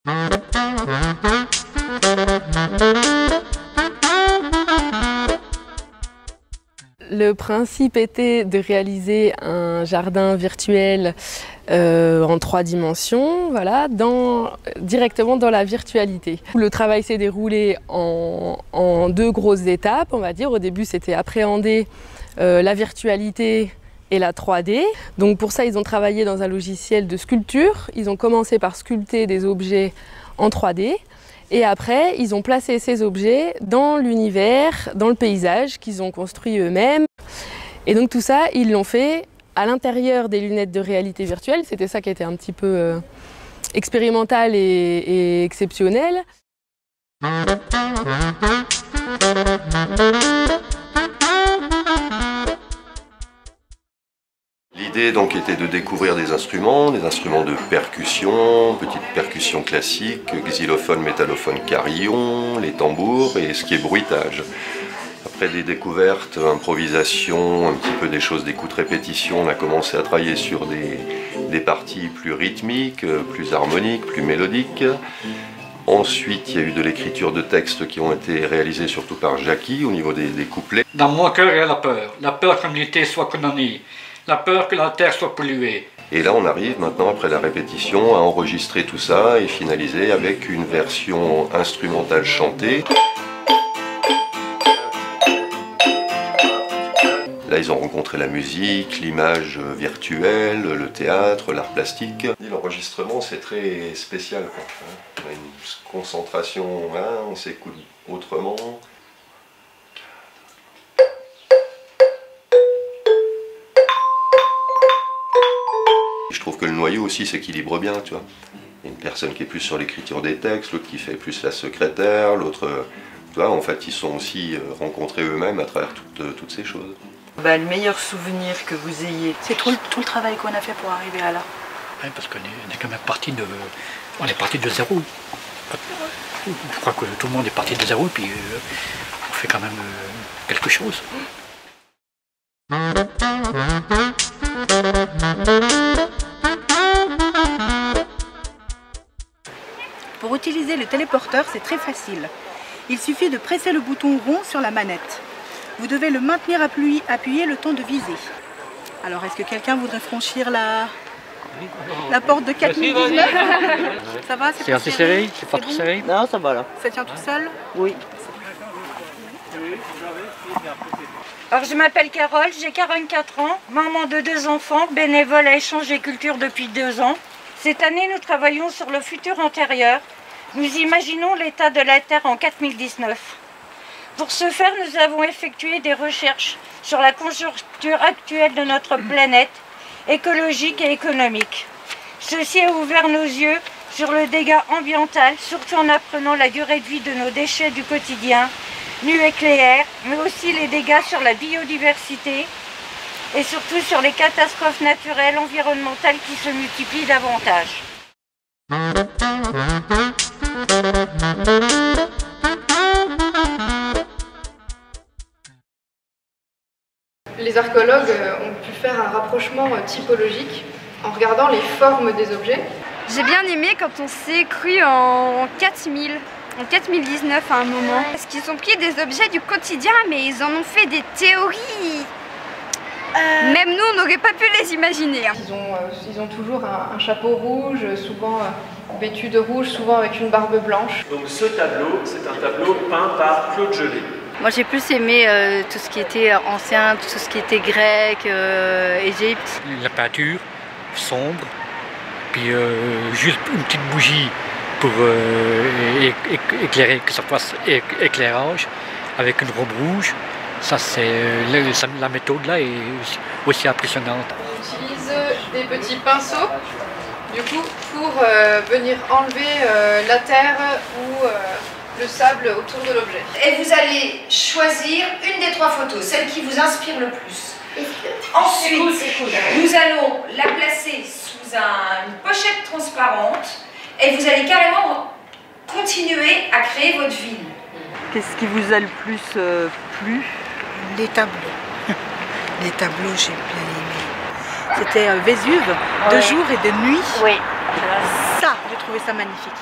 Le principe était de réaliser un jardin virtuel en 3 dimensions, voilà, directement dans la virtualité. Le travail s'est déroulé en 2 grosses étapes, on va dire. Au début, c'était appréhender la virtualité et la 3D. Donc pour ça, ils ont travaillé dans un logiciel de sculpture. Ils ont commencé par sculpter des objets en 3D. Et après, ils ont placé ces objets dans l'univers, dans le paysage qu'ils ont construit eux-mêmes. Et donc tout ça, ils l'ont fait à l'intérieur des lunettes de réalité virtuelle. C'était ça qui était un petit peu expérimental et exceptionnel. L'idée donc était de découvrir des instruments de percussion, petites percussions classiques, xylophone, métallophone, carillon, les tambours et ce qui est bruitage. Après des découvertes, improvisation, un petit peu des choses, des coups de répétition, on a commencé à travailler sur des parties plus rythmiques, plus harmoniques, plus mélodiques. Ensuite, il y a eu de l'écriture de textes qui ont été réalisés surtout par Jackie au niveau des couplets. Dans mon cœur, il y a la peur que l'humanité soit condamnée, la peur que la terre soit polluée. Et là, on arrive maintenant, après la répétition, à enregistrer tout ça et finaliser avec une version instrumentale chantée. Là, ils ont rencontré la musique, l'image virtuelle, le théâtre, l'art plastique. L'enregistrement, c'est très spécial, quoi. On a une concentration, on s'écoute autrement. Je trouve que le noyau aussi s'équilibre bien, tu vois. Il y a une personne qui est plus sur l'écriture des textes, l'autre qui fait plus la secrétaire, l'autre... Tu vois, en fait, ils sont aussi rencontrés eux-mêmes à travers toutes ces choses. Le meilleur souvenir que vous ayez, c'est tout le travail qu'on a fait pour arriver à là. Oui, parce qu'on est quand même parti de zéro. Je crois que tout le monde est parti de zéro, et puis on fait quand même quelque chose. Pour utiliser le téléporteur, c'est très facile. Il suffit de presser le bouton rond sur la manette. Vous devez le maintenir appuyé le temps de viser. Alors, est-ce que quelqu'un voudrait franchir la porte de 4019? Ça va? C'est assez serré? C'est pas trop serré? Non, ça va là. Ça tient tout seul? Oui. Alors, je m'appelle Carole, j'ai 44 ans, maman de 2 enfants, bénévole à Échange et Culture depuis 2 ans. Cette année, nous travaillons sur le futur antérieur. Nous imaginons l'état de la Terre en 4019. Pour ce faire, nous avons effectué des recherches sur la conjoncture actuelle de notre planète, écologique et économique. Ceci a ouvert nos yeux sur le dégât ambiental, surtout en apprenant la durée de vie de nos déchets du quotidien, nucléaires, mais aussi les dégâts sur la biodiversité et surtout sur les catastrophes naturelles, environnementales qui se multiplient davantage. Les archéologues ont pu faire un rapprochement typologique en regardant les formes des objets. J'ai bien aimé quand on s'est cru en 4000, en 4019 à un moment. Parce qu'ils ont pris des objets du quotidien, mais ils en ont fait des théories. Même nous, on n'aurait pas pu les imaginer. Ils ont toujours un chapeau rouge, souvent vêtu de rouge, souvent avec une barbe blanche. Donc ce tableau, c'est un tableau peint par Claude Gelée. Moi j'ai plus aimé tout ce qui était ancien, tout ce qui était grec, Égypte. La peinture sombre, puis juste une petite bougie pour éclairer, que ça fasse éclairage, avec une robe rouge. Ça c'est la méthode là est aussi impressionnante. On utilise des petits pinceaux du coup pour venir enlever la terre ou le sable autour de l'objet. Et vous allez choisir une des 3 photos, celle qui vous inspire le plus. Ensuite, nous allons la placer sous une pochette transparente et vous allez carrément continuer à créer votre ville. Qu'est-ce qui vous a le plus plu? Les tableaux. Les tableaux, j'ai bien aimé. C'était Vésuve, de jour et de nuit. Oui. Ça, j'ai trouvé ça magnifique.